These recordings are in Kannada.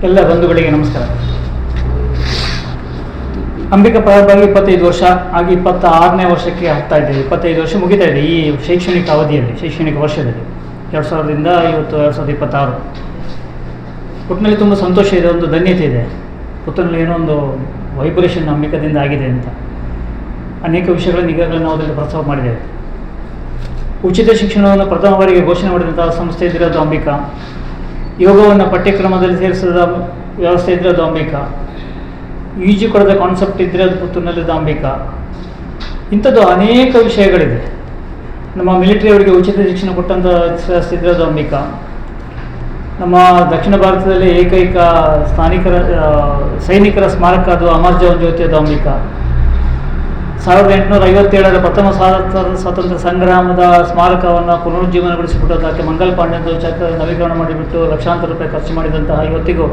ಎಲ್ಲ ಬಂಧುಗಳಿಗೆ ನಮಸ್ಕಾರ. ಅಂಬಿಕಾ ಪ್ರಾರಂಭವಾಗಿ 25 ವರ್ಷ ಆಗಿ 26ನೇ ವರ್ಷಕ್ಕೆ ಆಗ್ತಾ ಇದೆ. 25 ವರ್ಷ ಮುಗಿತಾ ಇದೆ ಈ ಶೈಕ್ಷಣಿಕ ಅವಧಿಯಲ್ಲಿ, ಶೈಕ್ಷಣಿಕ ವರ್ಷದಲ್ಲಿ 2000ರಿಂದ ಇವತ್ತು 2026. ಒಟ್ಟಿನಲ್ಲಿ ತುಂಬ ಸಂತೋಷ ಇದೆ, ಒಂದು ಧನ್ಯತೆ ಇದೆ. ಪುತ್ತೂರಿನಲ್ಲಿ ಏನೋ ಒಂದು ವೈಬ್ರೇಷನ್ ಅಂಬಿಕಾದಿಂದ ಆಗಿದೆ ಅಂತ ಅನೇಕ ವಿಷಯಗಳನ್ನು ಈಗಾಗಲೇ ನಾವು ಅದರಲ್ಲಿ ಪ್ರಸ್ತಾವ ಮಾಡಿದ್ದೇವೆ. ಉಚಿತ ಶಿಕ್ಷಣವನ್ನು ಪ್ರಥಮ ಬಾರಿಗೆ ಘೋಷಣೆ ಮಾಡಿದಂತಹ ಸಂಸ್ಥೆ ಇದ್ದಿರೋದು ಅಂಬಿಕಾ. ಯೋಗವನ್ನು ಪಠ್ಯಕ್ರಮದಲ್ಲಿ ಸೇರಿಸಿದ ವ್ಯವಸ್ಥೆ ಇದ್ದಿರೋದು ಅಂಬಿಕಾ. ಈಜುಕೊಳದ ಕಾನ್ಸೆಪ್ಟ್ ಇದ್ದಿರೋದು ಪುತ್ತೂರಿನಲ್ಲಿದ್ದು ಅಂಬಿಕಾ. ಇಂಥದ್ದು ಅನೇಕ ವಿಷಯಗಳಿದೆ. ನಮ್ಮ ಮಿಲಿಟರಿಯವರಿಗೆ ಉಚಿತ ಶಿಕ್ಷಣ ಕೊಟ್ಟಂಥ ವ್ಯವಸ್ಥೆ ಇದ್ದಿರೋದು ಅಂಬಿಕಾ. ನಮ್ಮ ದಕ್ಷಿಣ ಭಾರತದಲ್ಲಿ ಏಕೈಕ ಸೈನಿಕರ ಸ್ಮಾರಕ ಅದು ಅಮರ್ ಜವಾನ್ ಜ್ಯೋತಿ, ಅದು ಅಂಬಿಕಾ. 1857ರ ಪ್ರಥಮ ಸ್ವಾತಂತ್ರ್ಯ ಸಂಗ್ರಾಮದ ಸ್ಮಾರಕವನ್ನು ಪುನರುಜ್ಜೀವನಗೊಳಿಸಿಬಿಟ್ಟು ಅದಕ್ಕೆ ಮಂಗಲ್ ಪಾಂಡ್ಯಂದು ಚಕ್ರ ನವೀಕರಣ ಮಾಡಿಬಿಟ್ಟು ಲಕ್ಷಾಂತರ ರೂಪಾಯಿ ಖರ್ಚು ಮಾಡಿದಂತಹ ಇವತ್ತಿಗೂ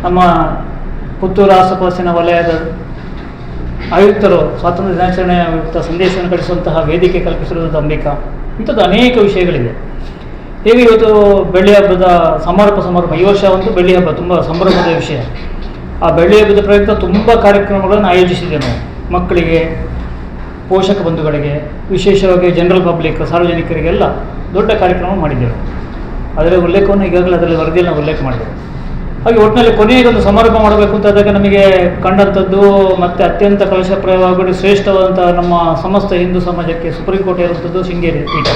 ನಮ್ಮ ಪುತ್ತೂರು ಆಸುಪಾಸಿನ ವಲಯದ ಆಯುಕ್ತರು ಸ್ವಾತಂತ್ರ್ಯ ದಿನಾಚರಣೆಯ ಸಂದೇಶವನ್ನು ಕಳಿಸುವಂತಹ ವೇದಿಕೆ ಕಲ್ಪಿಸಿರುವುದು ಅಂಬಿಕಾ. ಇಂಥದ್ದು ಅನೇಕ ವಿಷಯಗಳಿದೆ. ಹೇಗೆ ಇವತ್ತು ಬೆಳ್ಳಿ ಹಬ್ಬದ ಸಮಾರೋಪ ಈ ವರ್ಷ ಒಂದು ಬೆಳ್ಳಿ ಹಬ್ಬ ತುಂಬ ಸಂಭ್ರಮದ ವಿಷಯ. ಆ ಬೆಳ್ಳಿ ಹಬ್ಬದ ಪ್ರಯುಕ್ತ ತುಂಬ ಕಾರ್ಯಕ್ರಮಗಳನ್ನು ಆಯೋಜಿಸಿದ್ದೇವೆ ನಾವು. ಮಕ್ಕಳಿಗೆ, ಪೋಷಕ ಬಂಧುಗಳಿಗೆ, ವಿಶೇಷವಾಗಿ ಜನರಲ್ ಪಬ್ಲಿಕ್, ಸಾರ್ವಜನಿಕರಿಗೆಲ್ಲ ದೊಡ್ಡ ಕಾರ್ಯಕ್ರಮ ಮಾಡಿದ್ದೆವು. ಅದರ ಉಲ್ಲೇಖವನ್ನು ಈಗಾಗಲೇ ಅದರಲ್ಲಿ ವರದಿಯಲ್ಲಿ ನಾವು ಉಲ್ಲೇಖ ಮಾಡಿದ್ದೆವು. ಹಾಗೆ ಒಟ್ಟಿನಲ್ಲಿ ಕೊನೆಗೊಂದು ಸಮಾರೋಪ ಮಾಡಬೇಕು ಅಂತಾದಾಗ ನಮಗೆ ಕಂಡಂಥದ್ದು ಮತ್ತು ಅತ್ಯಂತ ಕಲಶಪ್ರಾಯವಾಗಿ ಶ್ರೇಷ್ಠವಾದಂಥ ನಮ್ಮ ಸಮಸ್ತ ಹಿಂದೂ ಸಮಾಜಕ್ಕೆ ಸುಪ್ರೀಂ ಕೋರ್ಟ್ ಇರುವಂಥದ್ದು ಶೃಂಗೇರಿ ಪೀಠ.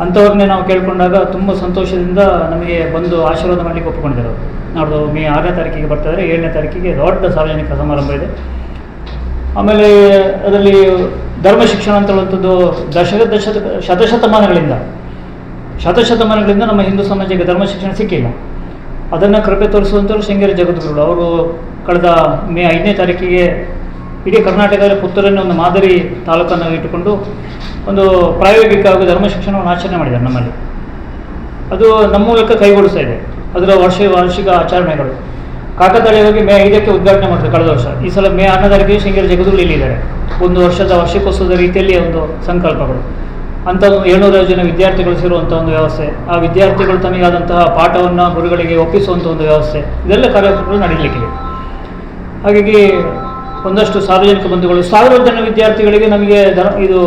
ಅಂಥವ್ರನ್ನೇ ನಾವು ಕೇಳಿಕೊಂಡಾಗ ತುಂಬ ಸಂತೋಷದಿಂದ ನಮಗೆ ಬಂದು ಆಶೀರ್ವಾದ ಮಾಡಲಿಕ್ಕೆ ಒಪ್ಪಿಕೊಂಡಿದ್ದಾರೆ. ನಾಡ್ದು ಮೇ 6ನೇ ತಾರೀಕಿಗೆ ಬರ್ತಾಯಿದ್ದಾರೆ. 7ನೇ ತಾರೀಕಿಗೆ ದೊಡ್ಡ ಸಾರ್ವಜನಿಕ ಸಮಾರಂಭ ಇದೆ. ಆಮೇಲೆ ಅದರಲ್ಲಿ ಧರ್ಮ ಶಿಕ್ಷಣ ಅಂತ ಹೇಳುವಂಥದ್ದು ಶತಶತಮಾನಗಳಿಂದ ನಮ್ಮ ಹಿಂದೂ ಸಮಾಜಕ್ಕೆ ಧರ್ಮ ಶಿಕ್ಷಣ ಸಿಕ್ಕಿಲ್ಲ. ಅದನ್ನು ಕೃಪೆ ತೋರಿಸುವಂಥವ್ರು ಶೃಂಗೇರಿ ಜಗದ್ಗುರುಗಳು. ಅವರು ಕಳೆದ ಮೇ 5ನೇ ತಾರೀಕಿಗೆ ಇಡೀ ಕರ್ನಾಟಕದಲ್ಲಿ ಪುತ್ತೂರನ್ನು ಒಂದು ಮಾದರಿ ತಾಲೂಕನ್ನು ಇಟ್ಟುಕೊಂಡು ಒಂದು ಪ್ರಾಯೋಗಿಕವಾಗಿ ಧರ್ಮ ಶಿಕ್ಷಣವನ್ನು ಆಚರಣೆ ಮಾಡಿದ್ದಾರೆ ನಮ್ಮಲ್ಲಿ. ಅದು ನಮ್ಮ ಮೂಲಕ ಕೈಗೂಡಿಸ್ತಾ ಇದೆ. ಅದರ ವಾರ್ಷಿಕ ಆಚರಣೆಗಳು ಕಾಕತಾಳೀಯವಾಗಿ ಮೇ 5ಕ್ಕೆ ಉದ್ಘಾಟನೆ ಮಾಡಿದ್ರು ಕಳೆದ ವರ್ಷ. ಈ ಸಲ ಮೇ 6ನೇ ತಾರೀಕಿಗೆ ಶೃಂಗೇರಿ ಜಗದ್ಗುರು ಇಲ್ಲಿದ್ದಾರೆ. ಒಂದು ವರ್ಷದ ವಾರ್ಷಿಕೋತ್ಸವದ ರೀತಿಯಲ್ಲಿ ಒಂದು ಸಂಕಲ್ಪಗಳು ಅಂಥ 700 ಜನ ವಿದ್ಯಾರ್ಥಿಗಳು ಸೇರುವಂಥ ಒಂದು ವ್ಯವಸ್ಥೆ, ಆ ವಿದ್ಯಾರ್ಥಿಗಳು ತಮಗಾದಂತಹ ಪಾಠವನ್ನು ಗುರುಗಳಿಗೆ ಒಪ್ಪಿಸುವಂಥ ಒಂದು ವ್ಯವಸ್ಥೆ, ಇದೆಲ್ಲ ಕಾರ್ಯಕ್ರಮಗಳು ನಡೀಲಿಕ್ಕಿದೆ. ಹಾಗಾಗಿ ಒಂದಷ್ಟು ಸಾರ್ವಜನಿಕ ಬಂಧುಗಳು 1000 ಜನ ವಿದ್ಯಾರ್ಥಿಗಳಿಗೆ ನಮಗೆ ಇದು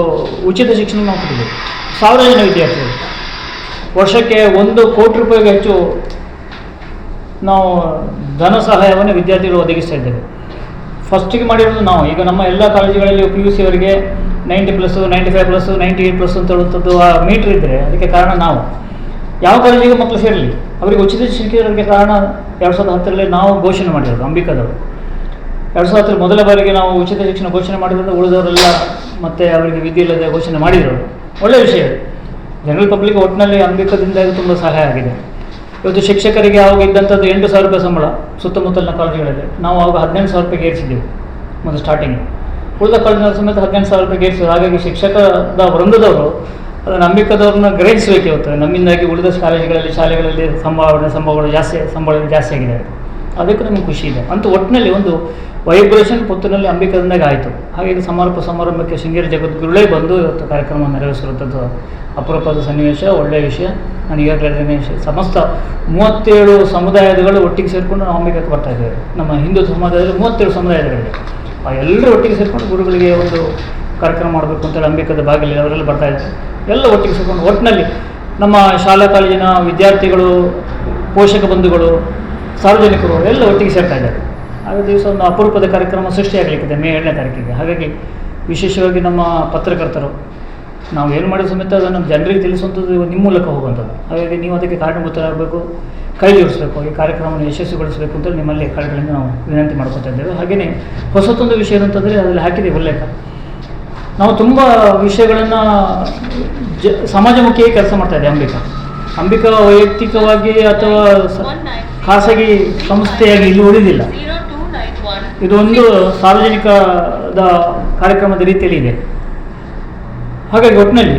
ಉಚಿತ ಶಿಕ್ಷಣ ನಾವು ಕೊಟ್ಟಿದ್ದೇವೆ. 1000 ಜನ ವಿದ್ಯಾರ್ಥಿಗಳು ವರ್ಷಕ್ಕೆ 1 ಕೋಟಿ ರೂಪಾಯಿಗೆ ಹೆಚ್ಚು ನಾವು ಧನ ಸಹಾಯವನ್ನು ವಿದ್ಯಾರ್ಥಿಗಳು ಒದಗಿಸ್ತಾ ಇದ್ದೇವೆ. ಫಸ್ಟಿಗೆ ಮಾಡಿರೋದು ನಾವು. ಈಗ ನಮ್ಮ ಎಲ್ಲ ಕಾಲೇಜುಗಳಲ್ಲಿ PUC ಅವರಿಗೆ 90+, 95+, 98+ ಅಂತ ಹೇಳುವಂಥದ್ದು ಆ ಮೀಟ್ರ್ ಇದ್ದರೆ ಅದಕ್ಕೆ ಕಾರಣ ನಾವು. ಯಾವ ಕಾಲೇಜಿಗೆ ಮಕ್ಕಳು ಸೇರಲಿ ಅವರಿಗೆ ಉಚಿತ ಶಿಕ್ಷಣಕ್ಕೆ ಕಾರಣ 2010ರಲ್ಲಿ ನಾವು ಘೋಷಣೆ ಮಾಡಿರೋದು ಅಂಬಿಕಾದವರು. 2010 ಮೊದಲ ಬಾರಿಗೆ ನಾವು ಉಚಿತ ಶಿಕ್ಷಣ ಘೋಷಣೆ ಮಾಡಿರೋದು. ಉಳಿದವರೆಲ್ಲ ಮತ್ತೆ ಅವರಿಗೆ ವಿದ್ಯೆ ಇಲ್ಲದೆ ಘೋಷಣೆ ಮಾಡಿದರು. ಒಳ್ಳೆಯ ವಿಷಯ. ಜನರಲ್ ಪಬ್ಲಿಕ್ ಒಟ್ಟಿನಲ್ಲಿ ಅಂಬಿಕಾದಿಂದ ತುಂಬ ಸಹಾಯ ಆಗಿದೆ. ಇವತ್ತು ಶಿಕ್ಷಕರಿಗೆ ಆವಾಗ ಇದ್ದಂಥದ್ದು 8,000 ರೂಪಾಯಿ ಸಂಬಳ ಸುತ್ತಮುತ್ತಲಿನ ಕಾಲೇಜುಗಳಲ್ಲಿ. ನಾವು ಆವಾಗ 18,000 ರೂಪಾಯಿಗೆ ಏರಿಸಿದ್ದೆವು ಮೊದಲು ಸ್ಟಾರ್ಟಿಂಗ್. ಉಳಿದ ಕಾಲೇಜಿನ ಸಮೇತ 18,000 ರೂಪಾಯಿಗೆ ಏರಿಸಿದ್ರು. ಹಾಗಾಗಿ ಶಿಕ್ಷಕದ ವೃಂದದವರು ಅದನ್ನು ಅಂಬಿಕಾದವ್ರನ್ನ ಗ್ರಹಿಸಬೇಕು. ಇವತ್ತು ನಮ್ಮಿಂದಾಗಿ ಉಳಿದ ಕಾಲೇಜುಗಳಲ್ಲಿ, ಶಾಲೆಗಳಲ್ಲಿ ಸಂಭವಗಳು ಜಾಸ್ತಿ ಆಗಿದೆ. ಅದಕ್ಕೆ ನಮಗೆ ಖುಷಿ ಇದೆ. ಅಂತೂ ಒಟ್ಟಿನಲ್ಲಿ ಒಂದು ವೈಬ್ರೇಷನ್ ಪುತ್ತೂರಿನಲ್ಲಿ ಅಂಬಿಕಾದಿಂದಾಗಿ ಆಯಿತು. ಹಾಗಾಗಿ ಸಮಾರಂಭಕ್ಕೆ ಶೃಂಗೇರಿ ಜಗದ್ಗುರುಗಳೇ ಬಂದು ಇವತ್ತು ಕಾರ್ಯಕ್ರಮ ನೆರವೇರಿಸಿರುವಂಥದ್ದು ಅಪರೂಪದ ಸನ್ನಿವೇಶ, ಒಳ್ಳೆಯ ವಿಷಯ. ನಾನು ಈಗಾಗಲೇ ಸಮಸ್ತ 37 ಸಮುದಾಯಗಳು ಒಟ್ಟಿಗೆ ಸೇರಿಕೊಂಡು ನಾವು ಅಂಬಿಕಾಕ್ಕೆ ಬರ್ತಾ ಇದ್ದೇವೆ. ನಮ್ಮ ಹಿಂದೂ ಸಮಾಜದಲ್ಲಿ 37 ಸಮುದಾಯಗಳಿವೆ. ಆ ಎಲ್ಲರೂ ಒಟ್ಟಿಗೆ ಸೇರಿಕೊಂಡು ಗುರುಗಳಿಗೆ ಒಂದು ಕಾರ್ಯಕ್ರಮ ಮಾಡಬೇಕು ಅಂತೇಳಿ ಅಂಬಿಕಾದ ಭಾಗದಲ್ಲಿ ಅವರೆಲ್ಲ ಬರ್ತಾ ಇದ್ದಾರೆ. ಎಲ್ಲ ಒಟ್ಟಿಗೆ ಸೇರಿಕೊಂಡು ಒಟ್ಟಿನಲ್ಲಿ ನಮ್ಮ ಶಾಲಾ ಕಾಲೇಜಿನ ವಿದ್ಯಾರ್ಥಿಗಳು, ಪೋಷಕ ಬಂಧುಗಳು, ಸಾರ್ವಜನಿಕರು ಎಲ್ಲ ಒಟ್ಟಿಗೆ ಸೇರ್ತಾ ಇದ್ದಾರೆ. ಆ ದಿವಸ ಒಂದು ಅಪರೂಪದ ಕಾರ್ಯಕ್ರಮ ಸೃಷ್ಟಿಯಾಗಲಿಕ್ಕಿದೆ ಮೇ 7ನೇ ತಾರೀಕಿಗೆ. ಹಾಗಾಗಿ ವಿಶೇಷವಾಗಿ ನಮ್ಮ ಪತ್ರಕರ್ತರು ನಾವು ಏನು ಮಾಡಿದ ಸಮೇತ ಅದನ್ನು ಜನರಿಗೆ ತಿಳಿಸುವಂಥದ್ದು ನಿಮ್ಮ ಮೂಲಕ ಹೋಗುವಂಥದ್ದು. ಹಾಗಾಗಿ ನೀವು ಅದಕ್ಕೆ ಕಾರಣಭೂತರಾಗಬೇಕು, ಕೈ ಜೋಡಿಸಬೇಕು, ಈ ಕಾರ್ಯಕ್ರಮವನ್ನು ಯಶಸ್ವಿಗೊಳಿಸಬೇಕು ಅಂತ ನಿಮ್ಮಲ್ಲಿ ಕಳೆಗಳಿಂದ ನಾವು ವಿನಂತಿ ಮಾಡ್ಕೊತಾ ಇದ್ದೇವೆ. ಹಾಗೆಯೇ ಹೊಸತೊಂದು ವಿಷಯ ಏನಂತಂದರೆ ಅದರಲ್ಲಿ ಹಾಕಿದೆ ಉಲ್ಲೇಖ. ನಾವು ತುಂಬ ವಿಷಯಗಳನ್ನು ಸಮಾಜಮುಖಿಯಾಗಿ ಕೆಲಸ ಮಾಡ್ತಾ ಇದೆ ಅಂಬಿಕಾ ವೈಯಕ್ತಿಕವಾಗಿ ಅಥವಾ ಖಾಸಗಿ ಸಂಸ್ಥೆಯಾಗಿ ಇಲ್ಲಿ ಉಳಿದಿಲ್ಲ. ಇದೊಂದು ಸಾರ್ವಜನಿಕದ ಕಾರ್ಯಕ್ರಮದ ರೀತಿಯಲ್ಲಿ ಇದೆ. ಹಾಗಾಗಿ ಒಟ್ಟಿನಲ್ಲಿ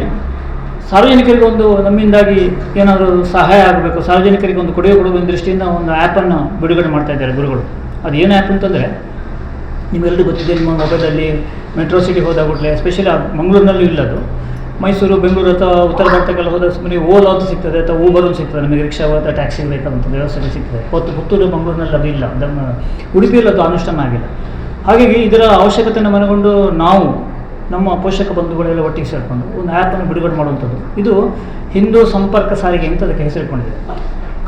ಸಾರ್ವಜನಿಕರಿಗೆ ಒಂದು ನಮ್ಮಿಂದಾಗಿ ಏನಾದರೂ ಸಹಾಯ ಆಗಬೇಕು, ಸಾರ್ವಜನಿಕರಿಗೆ ಒಂದು ಕೊಡುಗೆ ಕೊಡುವ ದೃಷ್ಟಿಯಿಂದ ಒಂದು ಆ್ಯಪನ್ನು ಬಿಡುಗಡೆ ಮಾಡ್ತಾ ಇದ್ದಾರೆ ಗುರುಗಳು. ಅದು ಏನು ಆ್ಯಪ್ ಅಂತಂದರೆ ನಿಮ್ಗೆಲ್ಲರೂ ಗೊತ್ತಿದೆ. ನಿಮ್ಮ ಮೊಬೈಲಲ್ಲಿ ಮೆಟ್ರೋ ಸಿಟಿ ಹೋದಾಗಲೇ, ಎಸ್ಪೆಷಲಿ ಮಂಗಳೂರಿನಲ್ಲೂ ಇಲ್ಲದು, ಮೈಸೂರು, ಬೆಂಗಳೂರು ಅಥವಾ ಉತ್ತರ ಭಾರತಕ್ಕೆಲ್ಲ ಹೋದ ಸುಮ್ಮನೆ ಓಲಾ ಅಂತ ಸಿಗ್ತದೆ ಅಥವಾ ಊಬರ್ ಅಂತ ಸಿಗ್ತದೆ, ನಮಗೆ ರಿಕ್ಷಾ ಅಥವಾ ಟ್ಯಾಕ್ಸಿ ಬೇಕಾದಂಥ ವ್ಯವಸ್ಥೆ ಸಿಗ್ತದೆ. ಪುತ್ತೂರು, ಮಂಗಳೂರಿನಲ್ಲಿ ಅದು ಇಲ್ಲ, ಅದನ್ನು ಉಡುಪಿಯಲ್ಲಿ ಅದು ಅನುಷ್ಠಾನ ಆಗಿಲ್ಲ. ಹಾಗಾಗಿ ಇದರ ಅವಶ್ಯಕತೆಯನ್ನು ಮನಗೊಂಡು ನಾವು ನಮ್ಮ ಪೋಷಕ ಬಂಧುಗಳೆಲ್ಲ ಒಟ್ಟಿಗೆ ಸೇರಿಕೊಂಡು ಒಂದು ಆ್ಯಪನ್ನು ಬಿಡುಗಡೆ ಮಾಡುವಂಥದ್ದು. ಇದು ಹಿಂದೂ ಸಂಪರ್ಕ ಸಾರಿಗೆ ಅಂತ ಅದಕ್ಕೆ ಹೆಸರಿಕೊಂಡಿದೆ.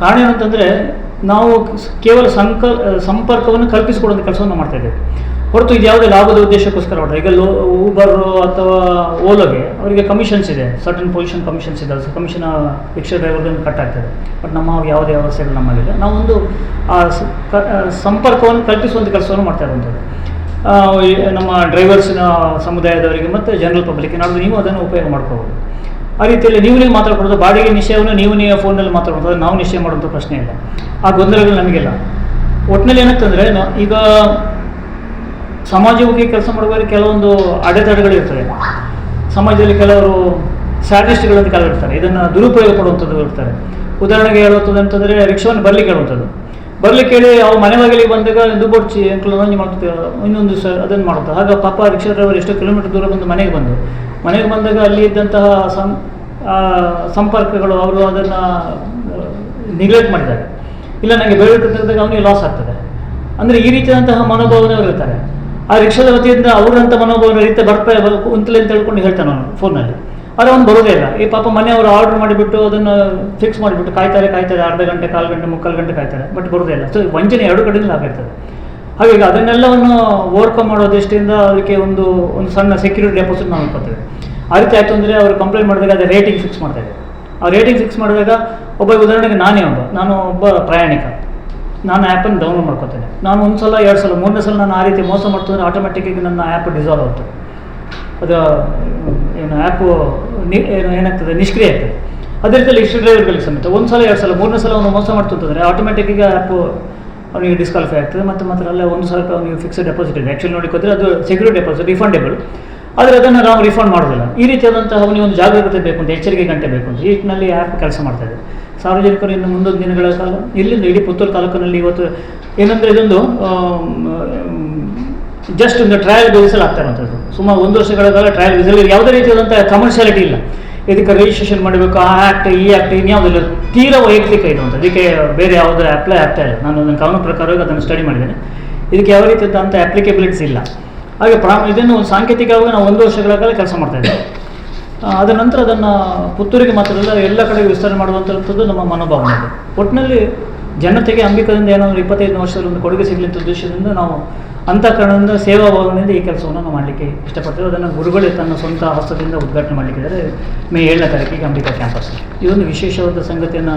ಕಾರಣ ಏನಂತಂದರೆ, ನಾವು ಕೇವಲ ಸಂಪರ್ಕವನ್ನು ಕಲ್ಪಿಸಿಕೊಡುವಂಥ ಕೆಲಸವನ್ನು ಮಾಡ್ತಾಯಿದ್ದೇವೆ ಹೊರತು ಇದು ಯಾವುದೇ ಲಾಭದ ಉದ್ದೇಶಕ್ಕೋಸ್ಕರ ಮಾಡಿದೆ. ಈಗ ಊಬರು ಅಥವಾ ಓಲೋಗೆ ಅವರಿಗೆ ಕಮಿಷನ್ಸ್ ಇದೆ, ಸರ್ಟನ್ ಪೊಸಿಷನ್ ಕಮಿಷನ್ಸ್ ಇದೆ, ಕಮಿಷನ್ ರಿಕ್ಷಾ ಡ್ರೈವರ್ಗಳನ್ನು ಕಟ್ ಆಗ್ತದೆ. ಬಟ್ ನಮ್ಮ ಯಾವುದೇ ವ್ಯವಸ್ಥೆಗಳು ನಮ್ಮಲ್ಲಿದೆ. ನಾವೊಂದು ಸಂಪರ್ಕವನ್ನು ಕಲ್ಪಿಸುವಂಥ ಕೆಲಸವನ್ನು ಮಾಡ್ತಾ ಇರುವಂಥದ್ದು ನಮ್ಮ ಡ್ರೈವರ್ಸಿನ ಸಮುದಾಯದವರಿಗೆ ಮತ್ತು ಜನರಲ್ ಪಬ್ಲಿಕ್ ನಾಡು ನೀವು ಅದನ್ನು ಉಪಯೋಗ ಮಾಡ್ಕೋಬೋದು. ಆ ರೀತಿಯಲ್ಲಿ ನೀವು ಮಾತಾಡ್ಕೊಡೋದು, ಬಾಡಿಗೆ ನಿಶ್ಚಯವನ್ನು ನೀವು ಫೋನಲ್ಲಿ ಮಾತಾಡ್ಬೋದು, ನಾವು ನಿಶ್ಚಯ ಮಾಡುವಂಥ ಪ್ರಶ್ನೆ ಇಲ್ಲ. ಆ ಗೊಂದಲಗಳು ನಮಗಿಲ್ಲ. ಒಟ್ಟಿನಲ್ಲಿ ಏನಾಗ್ತಂದರೆ, ಈಗ ಸಮಾಜಮುಖಿ ಕೆಲಸ ಮಾಡುವಾಗ ಕೆಲವೊಂದು ಅಡೆತಡೆಗಳಿರ್ತದೆ. ಸಮಾಜದಲ್ಲಿ ಕೆಲವರು ಸ್ಯಾಟಿಸ್ಟ್ಗಳಂತ ಕೆಲವರು ಇರ್ತಾರೆ, ಇದನ್ನು ದುರುಪಯೋಗ ಪಡುವಂಥದ್ದು ಇರ್ತಾರೆ. ಉದಾಹರಣೆಗೆ ಹೇಳುವಂಥದ್ದು ಅಂತಂದರೆ, ರಿಕ್ಷಾವನ್ನು ಬರಲಿಕ್ಕೆ ಹೇಳುವಂಥದ್ದು. ಬರಲಿಕ್ಕೆ ಹೇಳಿ ಅವು ಮನೆ ಬಾಗಿಲಿಗೆ ಬಂದಾಗ ದುಡ್ಡು ನಂಜಿ ಮಾಡ್ತೀವಿ, ಇನ್ನೊಂದು ಸರ್ ಅದನ್ನು ಮಾಡುತ್ತೆ. ಆಗ ಪಾಪ ರಿಕ್ಷಾ ಡ್ರೈವರ್ ಎಷ್ಟೋ ಕಿಲೋಮೀಟರ್ ದೂರ ಬಂದು ಮನೆಗೆ ಬಂದಾಗ ಅಲ್ಲಿ ಇದ್ದಂತಹ ಸಂಪರ್ಕಗಳು ಅವರು ಅದನ್ನು ನಿಗ್ಲೆಕ್ಟ್ ಮಾಡಿದ್ದಾರೆ. ಇಲ್ಲ, ನನಗೆ ಬೇಡಿದಾಗ ಅವನಿಗೆ ಲಾಸ್ ಆಗ್ತದೆ. ಅಂದರೆ ಈ ರೀತಿಯಾದಂತಹ ಮನೋಭಾವನೆಯವರು ಇರ್ತಾರೆ. ಆ ರಿಕ್ಷಾದ ವತಿಯಿಂದ ಅವರಂಥ ಮನೋಭಾವನೆ ರೀತಿ ಬರ್ತಾ ಉಂತಲೆ ಅಂತ ಹೇಳ್ಕೊಂಡು ಹೇಳ್ತಾನೆ ಅವನು ಫೋನಲ್ಲಿ. ಆದರೆ ಅವ್ನು ಬರೋದೇ ಇಲ್ಲ. ಈ ಪಾಪ ಮನೆಯವರು ಆರ್ಡರ್ ಮಾಡಿಬಿಟ್ಟು ಅದನ್ನು ಫಿಕ್ಸ್ ಮಾಡಿಬಿಟ್ಟು ಕಾಯ್ತಾರೆ, ಅರ್ಧ ಗಂಟೆ, ಕಾಲು ಗಂಟೆ, ಮುಕ್ಕಾಲು ಗಂಟೆ ಕಾಯ್ತಾರೆ, ಬಟ್ ಬರೋದೇ ಇಲ್ಲ. ಸೊ ವಂಚನೆ ಎರಡು ಕಡೆಯಿಂದ ಆಗಿರ್ತದೆ. ಹಾಗಾಗಿ ಅದನ್ನೆಲ್ಲವನ್ನು ಓವರ್ಕಮ್ ಮಾಡೋ ದೃಷ್ಟಿಯಿಂದ ಅದಕ್ಕೆ ಒಂದು ಸಣ್ಣ ಸೆಕ್ಯೂರಿಟಿ ಡೆಪಾಸಿಟ್ ನಾವು ಇಟ್ಕೊಳ್ತೇವೆ. ಆ ರೀತಿ ಆಯಿತು ಅಂದರೆ ಅವರು ಕಂಪ್ಲೇಂಟ್ ಮಾಡಿದಾಗ ಅದೇ ರೇಟಿಂಗ್ ಫಿಕ್ಸ್ ಮಾಡ್ತಾಯಿದೆ. ಆ ರೇಟಿಂಗ್ ಫಿಕ್ಸ್ ಮಾಡಿದಾಗ ಉದಾಹರಣೆಗೆ ನಾನು ಒಬ್ಬ ಪ್ರಯಾಣಿಕ, ನಾನು ಆ್ಯಪನ್ನು ಡೌನ್ಲೋಡ್ ಮಾಡ್ಕೊತೇನೆ. ನಾನು ಒಂದು ಸಲ, 2 ಸಲ, 3ನೇ ಸಲ ನಾನು ಆ ರೀತಿ ಮೋಸ ಮಾಡ್ತಿದ್ರೆ ಆಟೋಮೆಟಿಕ್ಕಾಗಿ ನನ್ನ ಆ್ಯಪ್ ಡಿಸಾಲ್ವ್ ಆಗ್ತದೆ. ಅದು ಆ್ಯಪು ಏನಾಗ್ತದೆ, ನಿಷ್ಕ್ರಿಯ ಆಗ್ತದೆ. ಅದೇ ರೀತಿಯಲ್ಲಿ ರಿಕ್ಷಾ ಡ್ರೈವರ್ಗಳಿಗೆ ಸಮೇತ 1 ಸಲ, 2 ಸಲ, 3ನೇ ಸಲ ಅವನು ಮೋಸ ಮಾಡ್ತಿದ್ರೆ ಆಟೋಮೆಟಿಕ್ಕಾಗಿ ಆ್ಯಪು ಅವನಿಗೆ ಡಿಸ್ಕ್ವಾಲಿಫೈ ಆಗ್ತದೆ. ಮತ್ತು ಅಲ್ಲೇ 1,000 ರೂಪಾಯಿ ಅವನಿಗೆ ಫಿಕ್ಸ್ಡ್ ಡೆಪಾಸಿಟ್ ಇದೆ. ಆ್ಯಕ್ಚುಲಿ ನೋಡಿಕೊಂಡ್ರೆ ಅದು ಸೆಕ್ಯೂರಿಟಿ ಡೆಪಾಸಿಟ್, ರಿಫಂಡೇಬಲ್. ಆದರೆ ಅದನ್ನು ನಾವು ರಿಫಂಡ್ ಮಾಡೋದಿಲ್ಲ. ಈ ರೀತಿಯಾದಂತಹ ಅವನಿಗೆ ಒಂದು ಜಾಗೃತಿ ಬೇಕು ಅಂತ, ಎಚ್ಚರಿಕೆ ಗಂಟೆ ಬೇಕು ಅಂತ ಈ ನಿಟ್ಟಿನಲ್ಲಿ ಆ್ಯಪ್ ಕೆಲಸ ಮಾಡ್ತಾಯಿದೆ. ಸಾರ್ವಜನಿಕರು ಇನ್ನು ಮುಂದೊಂದು ದಿನಗಳ ಕಾಲ ಇಲ್ಲಿಂದ ಇಡೀ ಪುತ್ತೂರು ತಾಲೂಕಿನಲ್ಲಿ ಇವತ್ತು ಏನಂದರೆ, ಇದೊಂದು ಜಸ್ಟ್ ಒಂದು ಟ್ರಯಲ್ ಬೇಸಲ್ಲಿ ಆಗ್ತಾ ಇರುವಂಥದ್ದು. ಸುಮಾರು 1 ವರ್ಷಗಳ ಕಾಲ ಟ್ರಯಲ್ ಬೇಸಲ್ಲಿ ಯಾವುದೇ ರೀತಿಯಾದಂಥ ಕಮರ್ಷಿಯಾಲಿಟಿ ಇಲ್ಲ. ಇದಕ್ಕೆ ರಿಜಿಸ್ಟ್ರೇಷನ್ ಮಾಡಬೇಕು, ಆ ಆ್ಯಕ್ಟ್, ಈ ಆ್ಯಕ್ಟ್, ಇನ್ಯಾವುದಿಲ್ಲ. ತೀರಾ ವೈಯಕ್ತಿಕ ಇರುವಂಥ, ಇದಕ್ಕೆ ಬೇರೆ ಯಾವುದೇ ಅಪ್ಲೈ ಆಗ್ತಾ ಇಲ್ಲ. ನಾನು ನನ್ನ ಕಾನೂನು ಪ್ರಕಾರವಾಗಿ ಅದನ್ನು ಸ್ಟಡಿ ಮಾಡಿದ್ದೇನೆ. ಇದಕ್ಕೆ ಯಾವ ರೀತಿಯಾದಂಥ ಅಪ್ಲಿಕೇಬಿಲಿಟೀಸ್ ಇಲ್ಲ. ಹಾಗೆ ಇದನ್ನು ಒಂದು ಸಾಂಕೇತಿಕವಾಗಿ ನಾವು 1 ವರ್ಷಗಳ ಕಾಲ ಕೆಲಸ ಮಾಡ್ತಾಯಿದ್ದೇವೆ. ಅದರ ನಂತರ ಅದನ್ನು ಪುತ್ತೂರಿಗೆ ಮಾತ್ರ ಅಲ್ಲ, ಎಲ್ಲ ಕಡೆಗೆ ವಿಸ್ತರಣೆ ಮಾಡುವಂಥದ್ದು ನಮ್ಮ ಮನೋಭಾವನೆ ಇದೆ. ಒಟ್ಟಿನಲ್ಲಿ ಜನತೆಗೆ ಅಂಬಿಕದಿಂದ ಏನಾದರೂ 25 ವರ್ಷದಲ್ಲಿ ಒಂದು ಕೊಡುಗೆ ಸಿಗಲಿಂತ ಉದ್ದೇಶದಿಂದ ನಾವು ಅಂತಃಕರಣದಿಂದ, ಸೇವಾ ಭಾವನೆಯಿಂದ ಈ ಕೆಲಸವನ್ನು ನಾವು ಮಾಡಲಿಕ್ಕೆ ಇಷ್ಟಪಡ್ತೇವೆ. ಅದನ್ನು ಗುರುಗಳೇ ತನ್ನ ಸ್ವಂತ ಹಸ್ತದಿಂದ ಉದ್ಘಾಟನೆ ಮಾಡಲಿಕ್ಕಿದ್ದಾರೆ ಮೇ 7ನೇ ತಾರೀಕಿಗೆ ಅಂಬಿಕಾ ಕ್ಯಾಂಪಸ್. ಇದೊಂದು ವಿಶೇಷವಾದ ಸಂಗತಿಯನ್ನು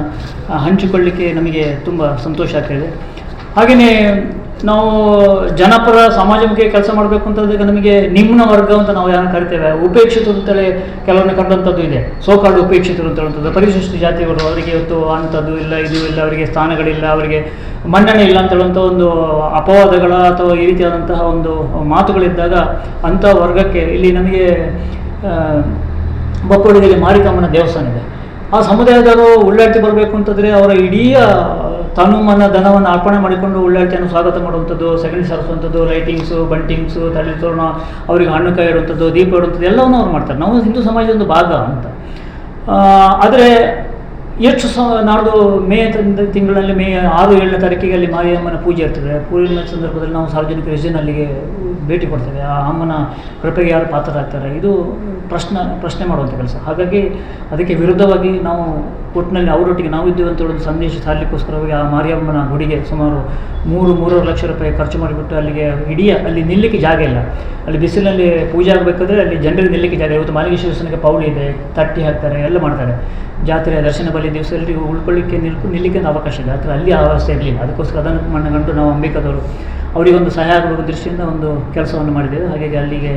ಹಂಚಿಕೊಳ್ಳಲಿಕ್ಕೆ ನಮಗೆ ತುಂಬ ಸಂತೋಷ ಆಗ್ತಾಯಿದೆ. ಹಾಗೆಯೇ ನಾವು ಜನಪರ ಸಮಾಜಮುಖಿ ಕೆಲಸ ಮಾಡಬೇಕು ಅಂತಂದಾಗ ನಮಗೆ ನಿಮ್ನ ವರ್ಗ ಅಂತ ನಾವು ಯಾರನ್ನು ಕರಿತೇವೆ, ಉಪೇಕ್ಷಿತರು ಅಂತೇಳಿ ಕೆಲವೊಂದು ಕಂಡಂಥದ್ದು ಇದೆ. ಸೋಕಾಲ್ಡ್ ಉಪೇಕ್ಷಿತರು ಅಂತ ಹೇಳುವಂಥದ್ದು, ಪರಿಶಿಷ್ಟ ಜಾತಿಗಳು, ಅವರಿಗೆ ಇವತ್ತು ಅಂಥದ್ದು ಇಲ್ಲ, ಇದು ಇಲ್ಲ, ಅವರಿಗೆ ಸ್ಥಾನಗಳಿಲ್ಲ, ಅವರಿಗೆ ಮನ್ನಣೆ ಇಲ್ಲ ಅಂತ ಹೇಳುವಂಥ ಒಂದು ಅಪವಾದಗಳ ಅಥವಾ ಈ ರೀತಿಯಾದಂತಹ ಒಂದು ಮಾತುಗಳಿದ್ದಾಗ ಅಂಥ ವರ್ಗಕ್ಕೆ ಇಲ್ಲಿ ನಮಗೆ ಬಪ್ಪೊಡಿಗೆಯಲ್ಲಿ ಮಾರಿಕಮ್ಮನ ದೇವಸ್ಥಾನ ಇದೆ. ಆ ಸಮುದಾಯದವರು ಉಳ್ಳಾಳ್ತಿ ಬರಬೇಕು ಅಂತಂದರೆ ಅವರ ಇಡೀ ತನು ಮನ ಧನವನ್ನು ಅರ್ಪಣೆ ಮಾಡಿಕೊಂಡು ಉಳ್ಳಾಳ್ತಿಯನ್ನು ಸ್ವಾಗತ ಮಾಡುವಂಥದ್ದು, ಸಗಣಿ ಸಾರಿಸುವಂಥದ್ದು, ಲೈಟಿಂಗ್ಸು, ಬಂಟಿಂಗ್ಸು, ತಳ್ಳಿ ತೋರಣ, ಅವರಿಗೆ ಹಣ್ಣು ಕಾಯಿ ಇಡುವಂಥದ್ದು, ದೀಪ ಇಡುವಂಥದ್ದು ಎಲ್ಲವನ್ನೂ ಅವ್ರು ಮಾಡ್ತಾರೆ. ನಾವು ಹಿಂದೂ ಸಮಾಜದ ಒಂದು ಭಾಗ ಅಂತ. ಆದರೆ ಎಷ್ಟು ನಾಡ್ದು ಮೇ ತಿಂಗಳಲ್ಲಿ ಮೇ 6-7ನೇ ತಾರೀಕಿಗೆ ಅಲ್ಲಿ ಮಾರಿಯಮ್ಮನ ಪೂಜೆ ಇರ್ತದೆ. ಪೂಜೆ ಸಂದರ್ಭದಲ್ಲಿ ನಾವು ಸಾರ್ವಜನಿಕರು ಎಷ್ಟು ಜನ ಅಲ್ಲಿಗೆ ಭೇಟಿ ಕೊಡ್ತೇವೆ, ಆ ಅಮ್ಮನ ಕೃಪೆಗೆ ಯಾರು ಪಾತ್ರರಾಗ್ತಾರೆ, ಇದು ಪ್ರಶ್ನೆ ಮಾಡುವಂಥ ಕೆಲಸ. ಹಾಗಾಗಿ ಅದಕ್ಕೆ ವಿರುದ್ಧವಾಗಿ ನಾವು ಒಟ್ಟಿನಲ್ಲಿ ಅವರೊಟ್ಟಿಗೆ ನಾವಿದ್ದೇವೆ ಅಂತ ಹೇಳೋದು ಸಂದೇಶ ಸಾರಲಿಕ್ಕೋಸ್ಕರವಾಗಿ ಆ ಮಾರಿಯಮ್ಮನ ಗುಡಿಗೆ ಸುಮಾರು 3-3.5 ಲಕ್ಷ ರೂಪಾಯಿ ಖರ್ಚು ಮಾಡಿಬಿಟ್ಟು ಅಲ್ಲಿಗೆ ಅಲ್ಲಿ ನಿಲ್ಲಕ್ಕೆ ಜಾಗ ಇಲ್ಲ. ಅಲ್ಲಿ ಬಿಸಿಲಿನಲ್ಲಿ ಪೂಜೆ ಆಗಬೇಕಾದ್ರೆ ಅಲ್ಲಿ ಜನರಿಗೆ ನಿಲ್ಲಕ್ಕೆ ಜಾಗ. ಇವತ್ತು ಮಾಲಿಂಗೇಶ್ವರ ದೇವಸ್ಥಾನಕ್ಕೆ ಪೌಳಿ ಇದೆ, ತಟ್ಟಿ ಹಾಕ್ತಾರೆ, ಎಲ್ಲ ಮಾಡ್ತಾರೆ. ಜಾತ್ರೆ ದರ್ಶನ ಬಲಿ ದಿವಸ ಎಲ್ಲರಿಗೂ ಉಳ್ಕೊಳ್ಳಿಕ್ಕೆ ನಿಲ್ಲಕ್ಕೆ ಅವಕಾಶ ಇದೆ. ಆದರೆ ಅಲ್ಲಿ ಆ ವ್ಯವಸ್ಥೆ ಇರಲಿಲ್ಲ. ಅದಕ್ಕೋಸ್ಕರ ಅದನ್ನು ಮಣ್ಣಗಂಡು ನಾವು ಅಂಬಿಕಾದವರು ಅವರಿಗೊಂದು ಸಹಾಯ ಆಗುವ ದೃಷ್ಟಿಯಿಂದ ಒಂದು ಕೆಲಸವನ್ನು ಮಾಡಿದ್ದೇವೆ. ಹಾಗಾಗಿ ಅಲ್ಲಿಗೆ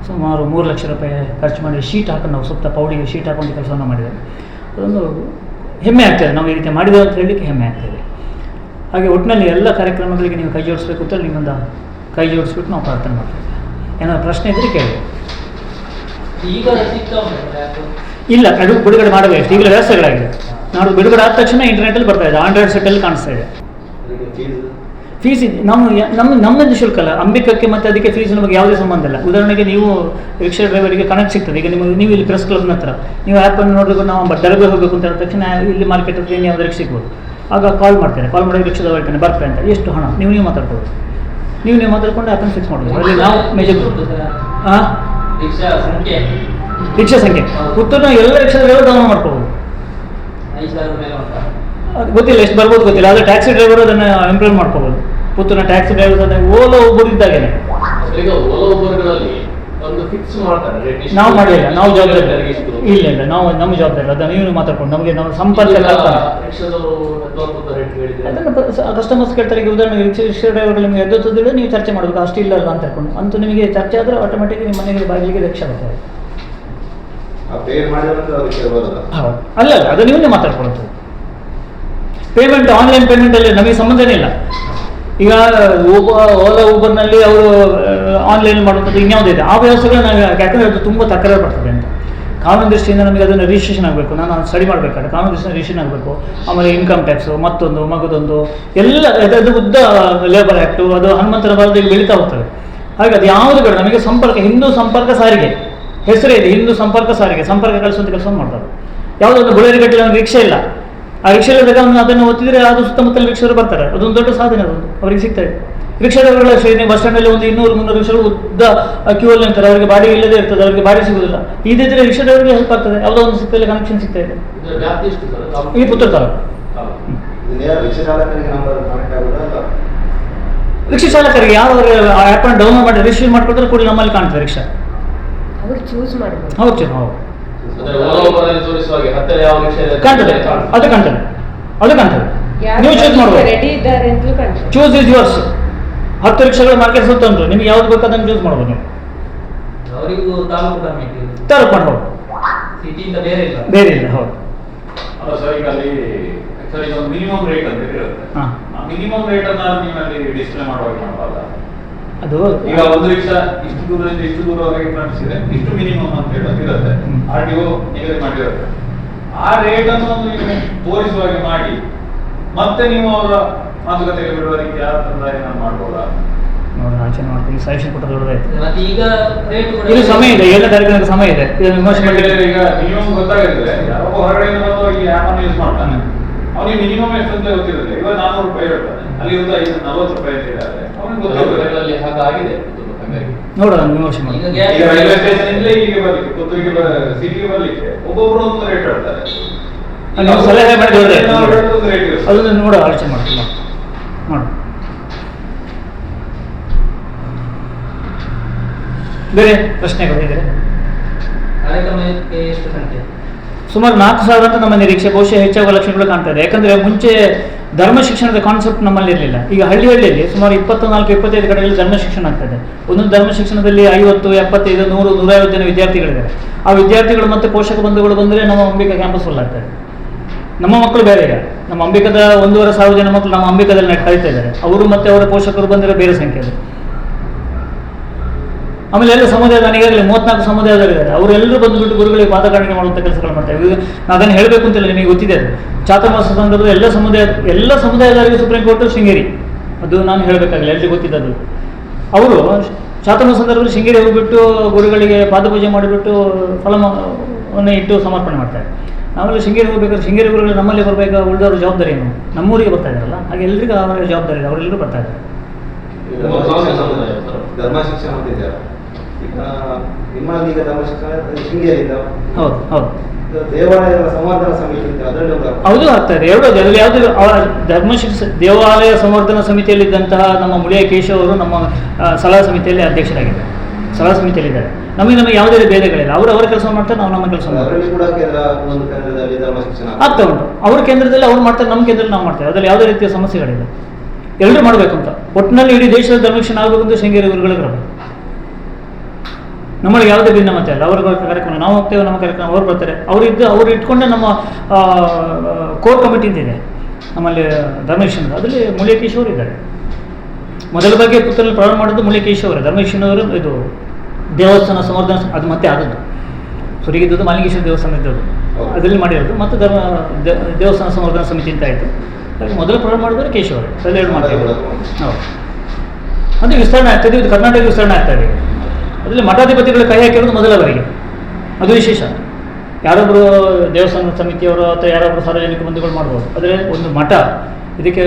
ಸುಮಾರು 3 ಲಕ್ಷ ರೂಪಾಯಿ ಖರ್ಚು ಮಾಡಿ ಶೀಟ್ ಹಾಕೊಂಡು ನಾವು ಸುತ್ತ ಪೌಡಿಗೆ ಶೀಟ್ ಹಾಕೊಂಡು ಕೆಲಸವನ್ನು ಮಾಡಿದ್ದೇವೆ. ಅದೊಂದು ಹೆಮ್ಮೆ ಆಗ್ತದೆ, ನಾವು ಈ ರೀತಿ ಮಾಡಿದ್ದೇವೆ ಅಂತ ಹೇಳಲಿಕ್ಕೆ ಹೆಮ್ಮೆ ಆಗ್ತದೆ. ಹಾಗೆ ಒಟ್ಟಿನಲ್ಲಿ ಎಲ್ಲ ಕಾರ್ಯಕ್ರಮಗಳಿಗೆ ನೀವು ಕೈ ಜೋಡಿಸ್ಬೇಕು ಅಂತ ನಿಮ್ಮಿಂದ ಕೈ ಜೋಡಿಸ್ಬಿಟ್ಟು ನಾವು ಪ್ರಾರ್ಥನೆ ಮಾಡ್ತೇವೆ. ಏನಾದ್ರು ಪ್ರಶ್ನೆ ಇದ್ದರೆ ಕೇಳಿ. ಈಗ ಇಲ್ಲ, ಅದು ಬಿಡುಗಡೆ ಮಾಡಬೇಕು. ಈಗಲೇ ವ್ಯವಸ್ಥೆಗಳಾಗಿದೆ. ನಾವು ಬಿಡುಗಡೆ ಆದ ತಕ್ಷಣ ಇಂಟರ್ನೆಟಲ್ಲಿ ಬರ್ತಾ ಇದೆ, ಆಂಡ್ರಾಯ್ಡ್ ಸೆಟ್ಟಲ್ಲಿ ಕಾಣಿಸ್ತಾ ಇದೆ. ಫೀಸ್ ನಮ್ಮದು ಶುಲ್ಕ ಅಲ್ಲ, ಅಂಬಿಕಕ್ಕೆ ಮತ್ತು ಅದಕ್ಕೆ ಫೀಸಿನ ಬಗ್ಗೆ ಯಾವುದೇ ಸಂಬಂಧ ಇಲ್ಲ. ಉದಾಹರಣೆಗೆ ನೀವು ರಿಕ್ಷಾ ಡ್ರೈವರಿಗೆ ಕನೆಕ್ಟ್ ಸಿಗ್ತದೆ. ಈಗ ನೀವು ಇಲ್ಲಿ ಪ್ರೆಸ್ ಕ್ಲಬ್ನ ಹತ್ರ ನೀವು ಆ್ಯಪನ್ನು ನೋಡಿದ್ರೆ ನಾವು ಡರಬೆ ಹೋಗಬೇಕು ಅಂತ ಹೇಳಿದ ತಕ್ಷಣ ಇಲ್ಲಿ ಮಾರ್ಕೆಟ್ ಹತ್ರ ನೀವು ಅದಕ್ಕೆ ಸಿಗ್ಬೋದು. ಆಗ ಕಾಲ್ ಮಾಡ್ತೇನೆ, ಕಾಲ್ ಮಾಡಿ ರಿಕ್ಷಾದ ಹೇಳ್ತೇನೆ ಬರ್ತಾರೆ ಅಂತ, ಎಷ್ಟು ಹಣ ನೀವು ಮಾತಾಡ್ಬೋದು, ನೀವು ಮಾತಾಡ್ಕೊಂಡು ಆ್ಯಪನ್ನು ಫಿಕ್ಸ್ ಮಾಡ್ಬೋದು. ಅಲ್ಲಿ ನಾವು ಮೆಜರ್ ಹಾಂ ರಿಕ್ಷಾ ಸಂಖ್ಯೆ ಪುತ್ತೂರಿನ ಎಲ್ಲ ರಿಕ್ಷಾದಲ್ಲೆಲ್ಲ ಡೌನ್ಲೋಡ್ ಮಾಡ್ಕೋಬೋದು. ಅದು ಗೊತ್ತಿಲ್ಲ ಎಷ್ಟು ಬರ್ಬೋದು ಗೊತ್ತಿಲ್ಲ, ಆದರೆ ಟ್ಯಾಕ್ಸಿ ಡ್ರೈವರ್ ಅದನ್ನು ಇಂಪ್ರೂವ್ ಮಾಡ್ಕೋಬೋದು. ಪುತ್ತೂರಿನ ಟ್ಯಾಕ್ಸಿ ಡ್ರೈವರ್ ಅದನ್ನು ಓಲೋ ಊಬರ್ ಇದ್ದಾಗೇನೆ ನಾವು ಮಾಡಿಲ್ಲ, ನಾವು ಜವಾಬ್ದಾರಿ ಇಲ್ಲ ನಾವು ನಮ್ಮ ಜವಾಬ್ದಾರಿ ಅದನ್ನು ನೀವು ಮಾತಾಡ್ಕೊಂಡು ನಮಗೆ ನಾವು ಸಂಪರ್ಕ ಅದನ್ನು ಕಸ್ಟಮರ್ಸ್ ಕೇಳ್ತಾರೆ. ಈಗ ಉದಾಹರಣೆಗೆ ರಿಕ್ಷಾ ಡ್ರೈವರ್ಗಳು ನಿಮಗೆ ಎದ್ದೊತ್ತಿದ್ರೆ ನೀವು ಚರ್ಚೆ ಮಾಡಬೇಕು, ಅಷ್ಟಿಲ್ಲ ಅಂತ ಹೇಳ್ಕೊಂಡು ಅಂತೂ ನಿಮಗೆ ಚರ್ಚೆ ಆದರೆ ಆಟೋಮೆಟಿಕ್ ನಿಮ್ಮ ಮನೆಗೆ ಬಾಗಿಲಿಗೆ ರಿಕ್ಷಾ ಬರ್ತದೆ. ಅಲ್ಲ ಅದು ನೀವೇ ಮಾತಾಡ್ಕೊಳ್ಳೋದು. ಪೇಮೆಂಟ್ ಆನ್ಲೈನ್ ಪೇಮೆಂಟಲ್ಲಿ ನಮಗೆ ಸಂಬಂಧನೇ ಇಲ್ಲ. ಈಗ ಓಲಾ ಊಬರ್ನಲ್ಲಿ ಅವರು ಆನ್ಲೈನ್ ಮಾಡುವಂಥದ್ದು ಇನ್ಯಾವುದೇ ಇದೆ ಆ ವ್ಯವಸ್ಥೆಗಳು ನಾವು ಯಾಕಂದರೆ ಅದು ತುಂಬ ತಕರಾರು ಬರ್ತದೆ ಅಂತ. ಕಾನೂನು ದೃಷ್ಟಿಯಿಂದ ನಮಗೆ ಅದನ್ನು ರಿಜಿಸ್ಟ್ರೇಷನ್ ಆಗಬೇಕು, ನಾನು ಸ್ಟಡಿ ಮಾಡಬೇಕಾದ್ರೆ ಕಾನೂನು ದೃಷ್ಟಿಯಿಂದ ರಿಜಿಸ್ಟ್ರೇಷನ್ ಆಗಬೇಕು. ಆಮೇಲೆ ಇನ್ಕಮ್ ಟ್ಯಾಕ್ಸು ಮತ್ತೊಂದು ಮಗದೊಂದು ಎಲ್ಲ ಅದು ಉದ್ದ ಲೇಬರ್ ಆ್ಯಕ್ಟು ಅದು ಹನುಮಂತರ ಭಾರತದಲ್ಲಿ ಬೆಳೀತಾ ಹೋಗ್ತದೆ. ಹಾಗೆ ಅದು ಯಾವುದು ಬೇಡ ನಮಗೆ ಸಂಪರ್ಕ, ಹಿಂದೂ ಸಂಪರ್ಕ ಸಾರಿಗೆ ಹೆಸರೇ ಇದೆ, ಹಿಂದೂ ಸಂಪರ್ಕ ಸಾರಿಗೆ, ಸಂಪರ್ಕ ಕಳಿಸುವಂಥ ಕೆಲಸ ಮಾಡ್ತಾರೆ. ಯಾವುದೊಂದು ಬುಳೇರಿಗಟ್ಟಲೆ ಒಂದು ರಿಕ್ಷಾ ಇಲ್ಲ, ಆ ರಿಕ್ಷಾ ಇಲ್ಲದಾಗ ಅದನ್ನು ಒತ್ತಿದ್ರೆ ಅದು ಸುತ್ತಮುತ್ತಲ ರಿಕ್ಷಾರು ಬರ್ತಾರೆ. ಅದೊಂದು ದೊಡ್ಡ ಸಾಧನೆ, ಅದೊಂದು ಅವರಿಗೆ ಸಿಗ್ತಾ ಇದೆ. ರಿಕ್ಷಾದವರುಗಳ ಶ್ರೇಣಿ ಬಸ್ ಸ್ಟ್ಯಾಂಡಲ್ಲಿ ಒಂದು 200-300 ರಿಕ್ಷಾಗಳು ಉದ್ದ ಕ್ಯೂ ಅಲ್ಲಿ ನಿಂತಾರೆ, ಅವರಿಗೆ ಬಾಡಿ ಇಲ್ಲದೆ ಇರ್ತದೆ, ಅವರಿಗೆ ಬಾಡಿ ಸಿಗುವುದಿಲ್ಲ. ಇದಿದ್ರೆ ರಿಕ್ಷಾದವರಿಗೆ ಹೆಲ್ಪ್ ಆಗ್ತದೆ, ಯಾವುದೋ ಒಂದು ಸಿಗ್ತದೆ ಕನೆಕ್ಷನ್ ಸಿಗ್ತಾ ಇದೆ. ಈ ಪುತ್ತೂರು ತಾಲೂಕು ರಿಕ್ಷಾ ಚಾಲಕರಿಗೆ ಯಾರು ಆ್ಯಪನ್ನು ಡೌನ್ಲೋಡ್ ಮಾಡಿ ರಿಜಿಸ್ಟ್ರೇಷನ್ ಮಾಡ್ಕೊಳ್ತಾರೆ ಕೂಡ ನಮ್ಮಲ್ಲಿ ಕಾಣ್ತದೆ ರಿಕ್ಷಾ. ಹೌದು ಕಾಣ್ತದೆ, ಅದು ಕಾಣ್ತದೆ, ಅದು ಕಾಣ್ತದೆ. ನೀವು ಚೂಸ್ ಮಾಡ್ಬೋದು, ಚೂಸ್ ಇಸ್ ಯುವರ್ಸ್. 10 ರಿಕ್ಷಾಗಳ ಮಾರ್ಕೆಟ್ ಸುತ್ತ ಉಂಟು, ನಿಮ್ಗೆ ಯಾವ್ದು ಬೇಕು ಅದನ್ನು ಚೂಸ್ ಮಾಡ್ಬೋದು ನೀವು. ತಾಲೂಕು ಮಾಡ್ಬೋದು, ಬೇರೆ ಇಲ್ಲ. ಹೌದು ಮಿನಿಮಮ್ ರೇಟ್ ಅಂತ ಇರುತ್ತೆ. ಮಿನಿಮಮ್ ರೇಟ್ ಅನ್ನ ನಿಮ್ಮಲ್ಲಿ ಡಿಸ್ಪ್ಲೇ ಮಾಡುವಾಗ ಅದು ಈಗ ಒಂದು ರಿಕ್ಷಾ ಇಷ್ಟು ದೂರದಿಂದ ಇಷ್ಟು ದೂರವರೆಗೆ ಕಾಣಿಸಿದೆ, ಇಷ್ಟು ಮಿನಿಮಮ್ ಅಂತ ಹೇಳೋದು ಇರುತ್ತೆ, RTO ನಿಗದಿ ಮಾಡಿರುತ್ತೆ. ಆ ರೇಟ್ ಅನ್ನು ನೀವು ತೋರಿಸುವಾಗೆ ಮಾಡಿ ಮತ್ತೆ ನೀವು ಅವರ ಮಾತುಕತೆಗೆ ಬಿಡುವ ರೀತಿ ಯಾವ ತಂದಾರಿನ ಮಾಡ್ಬೋದಾ ನೋಡಿ, ಆಚರಣೆ ಮಾಡ್ತೀವಿ. ಸಜೆಷನ್ ಕೊಟ್ಟು ದೊಡ್ಡದಾಯ್ತು. ಈಗ ಇದು ಸಮಯ ಇದೆ, 7ನೇ ತಾರೀಕಿನ ಸಮಯ ಇದೆ. ಇದನ್ನು ವಿಮರ್ಶೆ ಮಾಡಿದ್ರೆ ಈಗ ಮಿನಿಮಮ್ ಗೊತ್ತಾಗಿದ್ರೆ ಯಾರೊಬ್ಬ ಹೊರಗಡೆಯಿಂದ ಬಂದು ಈ ಆ್ಯಪನ್ನು ಯೂಸ್ ಮಾಡ್ತಾನೆ, ಅವನಿಗೆ ಮಿನಿಮಮ್ ಎಷ್ಟು ಅಂತ ಗೊತ್ತಿರುತ್ತೆ. ಇವಾಗ 400 ರೂಪಾಯಿ ಹೇಳ್ತಾನೆ, ಅಲ್ಲಿ ಇರುತ್ತಾ 40 ರೂಪಾಯಿ ಅಂತ ಹೇಳಿದ್ರೆ ಅವನಿಗೆ ಗೊತ್ತಿರುತ್ತೆ ಹಾಗಾಗಿದೆ. ನೋಡೋಣ ವಿಮರ್ಶೆ ಮಾಡಿ. ಈಗ ರೈಲ್ವೆ ಸ್ಟೇಷನ್ ಇಂದಲೇ ಇಲ್ಲಿಗೆ ಬರ್ಲಿಕ್ಕೆ, ಪುತ್ತೂರಿಗೆ ಸಿಟಿಗೆ ಬರ್ಲಿಕ್ಕೆ ಒಬ್ಬೊಬ್ರು ಒಂದು ರೇಟ್ ಹೇಳ್ತಾರೆ. ನೀವು ಸಲಹೆ ಮಾಡಿ ಅದನ್ನು ನೋಡೋ ಆಲೋಚನೆ ಮಾಡ್ತೀವಿ. ಮಾಡು ಬೇರೆ ಪ್ರಶ್ನೆಗಳು ಇದ್ರೆ ಸುಮಾರು 4,000 ಅಂತ ನಮ್ಮ ನಿರೀಕ್ಷೆ, ಬಹುಶಃ ಹೆಚ್ಚಾಗುವ ಲಕ್ಷಣಗಳು ಕಾಣ್ತಾ ಇದೆ. ಯಾಕಂದರೆ ಮುಂಚೆ ಧರ್ಮ ಶಿಕ್ಷಣದ ಕಾನ್ಸೆಪ್ಟ್ ನಮ್ಮಲ್ಲಿ ಇರಲಿಲ್ಲ. ಈಗ ಹಳ್ಳಿಯಲ್ಲಿ ಸುಮಾರು 24-25 ಕಡೆಗಳಲ್ಲಿ ಧರ್ಮ ಶಿಕ್ಷಣ ಆಗ್ತದೆ. ಒಂದೊಂದು ಧರ್ಮ ಶಿಕ್ಷಣದಲ್ಲಿ 50, 75, 100, 150 ಜನ ವಿದ್ಯಾರ್ಥಿಗಳಿದ್ದಾರೆ. ಆ ವಿದ್ಯಾರ್ಥಿಗಳು ಮತ್ತು ಪೋಷಕ ಬಂಧುಗಳು ಬಂದರೆ ನಮ್ಮ ಅಂಬಿಕಾ ಕ್ಯಾಂಪಸ್ ಫುಲ್ ಆಗ್ತದೆ. ನಮ್ಮ ಮಕ್ಕಳು ಬೇರೆ, ಈಗ ನಮ್ಮ ಅಂಬಿಕದ 1,500 ಜನ ಮಕ್ಕಳು ನಮ್ಮ ಅಂಬಿಕದಲ್ಲಿ ಕಳೀತಾ ಇದ್ದಾರೆ. ಅವರು ಮತ್ತು ಅವರ ಪೋಷಕರು ಬಂದರೆ ಬೇರೆ ಸಂಖ್ಯೆ ಇದೆ. ಆಮೇಲೆ ಎಲ್ಲ ಸಮುದಾಯದ ಈಗಾಗಲೇ 34 ಸಮುದಾಯದವರಿದ್ದಾರೆ. ಅವರೆಲ್ಲರೂ ಬಂದುಬಿಟ್ಟು ಗುರುಗಳಿಗೆ ಪಾದಕಾಣಿಕೆ ಮಾಡುವಂಥ ಕೆಲಸಗಳು ಮಾಡ್ತಾರೆ. ನಾನು ಅದನ್ನು ಹೇಳಬೇಕು ಅಂತಿಲ್ಲ, ನಿಮಗೆ ಗೊತ್ತಿದೆ. ಅದು ಚಾತುರ್ಮಾಸ ಸಂದರ್ಭದಲ್ಲಿ ಎಲ್ಲ ಸಮುದಾಯದವರಿಗೆ ಸುಪ್ರೀಂ ಕೋರ್ಟ್ ಶೃಂಗೇರಿ, ಅದು ನಾನು ಹೇಳಬೇಕಾಗಿಲ್ಲ, ಎಲ್ಲರಿಗೂ ಗೊತ್ತಿದ್ದದು. ಅವರು ಚಾತುರ್ಮಾಸ ಸಂದರ್ಭದಲ್ಲಿ ಶೃಂಗೇರಿ ಹೋಗಿಬಿಟ್ಟು ಗುರುಗಳಿಗೆ ಪಾದಪೂಜೆ ಮಾಡಿಬಿಟ್ಟು ಫಲವನ್ನು ಇಟ್ಟು ಸಮರ್ಪಣೆ ಮಾಡ್ತಾರೆ. ಆಮೇಲೆ ಶೃಂಗೇರಿ ಹೋಗ್ಬೇಕಾದ್ರೆ ಶೃಂಗೇರಿ ಗುರುಗಳು ನಮ್ಮಲ್ಲಿ ಬರಬೇಕು, ಉಳಿದವ್ರ ಜವಾಬ್ದಾರಿ ಏನು, ನಮ್ಮೂರಿಗೆ ಬರ್ತಾ ಇದ್ದಾರಲ್ಲ, ಹಾಗೆ ಎಲ್ರಿಗೂ ಅವರ ಜವಾಬ್ದಾರಿ ಇದೆ, ಅವರೆಲ್ಲರೂ ಬರ್ತಾ ಇದ್ದಾರೆ. ಧರ್ಮ ಶಿಕ್ಷಣ ಅಂತಿದ್ದಾರೆ ಈಗ ನಿಮ್ಮಲ್ಲಿ, ಈಗ ಧರ್ಮ ಶಿಕ್ಷಣ ಶೃಂಗೇರಿಯಿಂದ ಹೌದು ಹೌದು ದೇವಾಲಯ ಸಂವರ್ಧನಾ ಸಮಿತಿ ಅಂತ ಅದರಲ್ಲಿ ಹೌದು ಆಗ್ತಾ ಇದೆ. ಎರಡು ಅದರಲ್ಲಿ ಯಾವುದು ಧರ್ಮ ದೇವಾಲಯ ಸಂವರ್ಧನಾ ಸಮಿತಿಯಲ್ಲಿದ್ದಂತಹ ನಮ್ಮ ಮುಳಿಯ ಕೇಶವ್ ಅವರು ನಮ್ಮ ಸಲಹಾ ಸಮಿತಿಯಲ್ಲಿ ಅಧ್ಯಕ್ಷರಾಗಿದ್ದಾರೆ, ಸಲಹಾ ಸಮಿತಿಯಲ್ಲಿದ್ದಾರೆ. ನಮಗೆ ಯಾವುದೇ ಭೇದಗಳಿಲ್ಲ. ಅವರು ಅವರ ಕೆಲಸ ಮಾಡ್ತಾರೆ, ನಾವು ನಮ್ಮ ಕೆಲಸ ಮಾಡ್ತೀವಿ. ಆಗ್ತಾ ಉಂಟು, ಅವ್ರ ಕೇಂದ್ರದಲ್ಲಿ ಅವ್ರು ಮಾಡ್ತಾರೆ, ನಮ್ಮ ಕೇಂದ್ರದಲ್ಲಿ ನಾವು ಮಾಡ್ತೇವೆ. ಅದರಲ್ಲಿ ಯಾವುದೇ ರೀತಿಯ ಸಮಸ್ಯೆಗಳಿಲ್ಲ. ಎಲ್ಲರೂ ಮಾಡಬೇಕು ಅಂತ, ಒಟ್ಟಿನಲ್ಲಿ ಇಡೀ ದೇಶದ ಧರ್ಮಶಿಕ್ಷಣ ಆಗಬೇಕು ಅಂತ ಶೃಂಗೇರಿ ಗುರುಗಳಿಗೆ ಬರಬೇಕು. ನಮ್ಮಲ್ಲಿ ಯಾವುದೇ ಭಿನ್ನಮತ ಇಲ್ಲ. ಅವರ ಕಾರ್ಯಕ್ರಮ ನಾವು ಹೋಗ್ತೇವೆ, ನಮ್ಮ ಕಾರ್ಯಕ್ರಮ ಅವ್ರು ಬರ್ತಾರೆ. ಅವ್ರು ಇಟ್ಕೊಂಡೆ ನಮ್ಮ ಕೋರ್ ಕಮಿಟಿ ಅಂತ ಇದೆ ನಮ್ಮಲ್ಲಿ ಧರ್ಮಶಿಕ್ಷಣದ, ಅದರಲ್ಲಿ ಮುಳಿಯಕೇಶವರು ಇದ್ದಾರೆ. ಮೊದಲ ಬಗ್ಗೆ ಪುತ್ತೂರಲ್ಲಿ ಪ್ರಾರಂಭ ಮಾಡಿದ್ದು ಮುಳಿಯಕೇಶವರೇ. ಧರ್ಮಶಿಕ್ಷಣವರು ಇದು ದೇವಸ್ಥಾನ ಸಂವರ್ಧನ, ಅದು ಮತ್ತೆ ಆದದ್ದು ಸುರಿಗಿದ್ದದ್ದು ಮಾಲಿಂಗೇಶ್ವರ ದೇವಸ್ಥಾನ ಇದ್ದದ್ದು, ಅದರಲ್ಲಿ ಮಾಡಿರೋದು. ಮತ್ತು ದೇವಸ್ಥಾನ ಸಂವರ್ಧನಾ ಸಮಿತಿ ಅಂತ ಆಯಿತು. ಹಾಗೆ ಮೊದಲು ಪ್ರಾರಂಭ ಮಾಡಿದ್ರೆ ಕೇಶವ ಅದರಲ್ಲಿ ಎರಡು ಮಾಡ್ತೀವಿ. ಹೌದು. ಹೌದು, ಅಂದರೆ ವಿಸ್ತರಣೆ ಆಗ್ತದೆ, ಇದು ಕರ್ನಾಟಕ ವಿಸ್ತರಣೆ ಆಗ್ತಾ ಇದೆ. ಅದರಲ್ಲಿ ಮಠಾಧಿಪತಿಗಳ ಕೈ ಹಾಕಿರೋದು ಮೊದಲ ಬಾರಿಗೆ, ಅದು ವಿಶೇಷ. ಯಾರೊಬ್ಬರು ದೇವಸ್ಥಾನ ಸಮಿತಿಯವರು ಅಥವಾ ಯಾರೊಬ್ಬರು ಸಾರ್ವಜನಿಕ ಬಂಧುಗಳು ಮಾಡ್ಬೋದು, ಆದರೆ ಒಂದು ಮಠ ಇದಕ್ಕೆ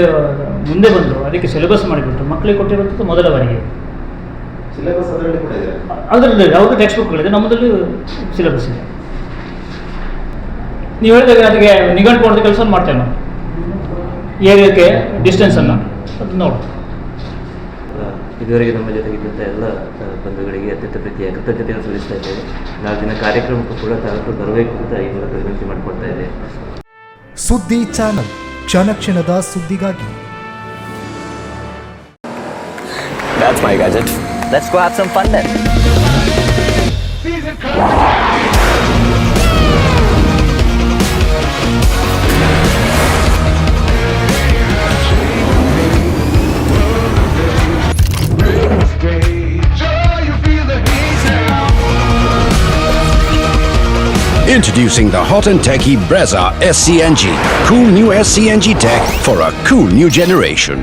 ಮುಂದೆ ಬಂದು ಅದಕ್ಕೆ ಸಿಲೆಬಸ್ ಮಾಡಿಬಿಟ್ಟು ಮಕ್ಕಳಿಗೆ ಕೊಟ್ಟಿರುವಂಥದ್ದು ಮೊದಲ ಬಾರಿಗೆ. ಸಿಲೆಬಸ್ ಅದರಲ್ಲಿ ಕೂಡ ಇದೆ. ಅದರಲ್ಲಿ ಅವ್ರದ್ದು ಟೆಕ್ಸ್ಟ್ ಬುಕ್ಗಳಿದೆ, ನಮ್ಮದಲ್ಲಿ ಸಿಲೆಬಸ್ ಇದೆ. ನೀವು ಹೇಳಿದಾಗ ಅದಕ್ಕೆ ನಿಘಂಟು ಮಾಡೋದು ಕೆಲಸ ಮಾಡ್ತೇವೆ ನಾವು, ಏರಿಯಾಕ್ಕೆ ಡಿಸ್ಟೆನ್ಸನ್ನು ಅದು ನೋಡಿ. ಇದುವರೆಗೆ ನಮ್ಮ ಜೊತೆಗಿದ್ದಂಥ ಎಲ್ಲ ಬಂಧುಗಳಿಗೆ ಅತ್ಯಂತ ಪ್ರೀತಿಯ ಕೃತಜ್ಞತೆಯನ್ನು ಸಲ್ಲಿಸ್ತಾ ಇದ್ದೇವೆ. ನಾಳಿನ ಕಾರ್ಯಕ್ರಮಕ್ಕೂ ಕೂಡ ತಾವು ಬರಬೇಕು ಅಂತ ಈ ಮೂಲಕ ವಿನಂತಿ ಮಾಡಿಕೊಡ್ತಾ ಇದ್ದೇವೆ. ಸುದ್ದಿ ಚಾನಲ್, ಕ್ಷಣ ಕ್ಷಣದ ಸುದ್ದಿಗಾಗಿ. That's my gadget. Let's go have some fun then. Introducing the hot and techy Brezza SCNG. Cool new SCNG tech for a cool new generation.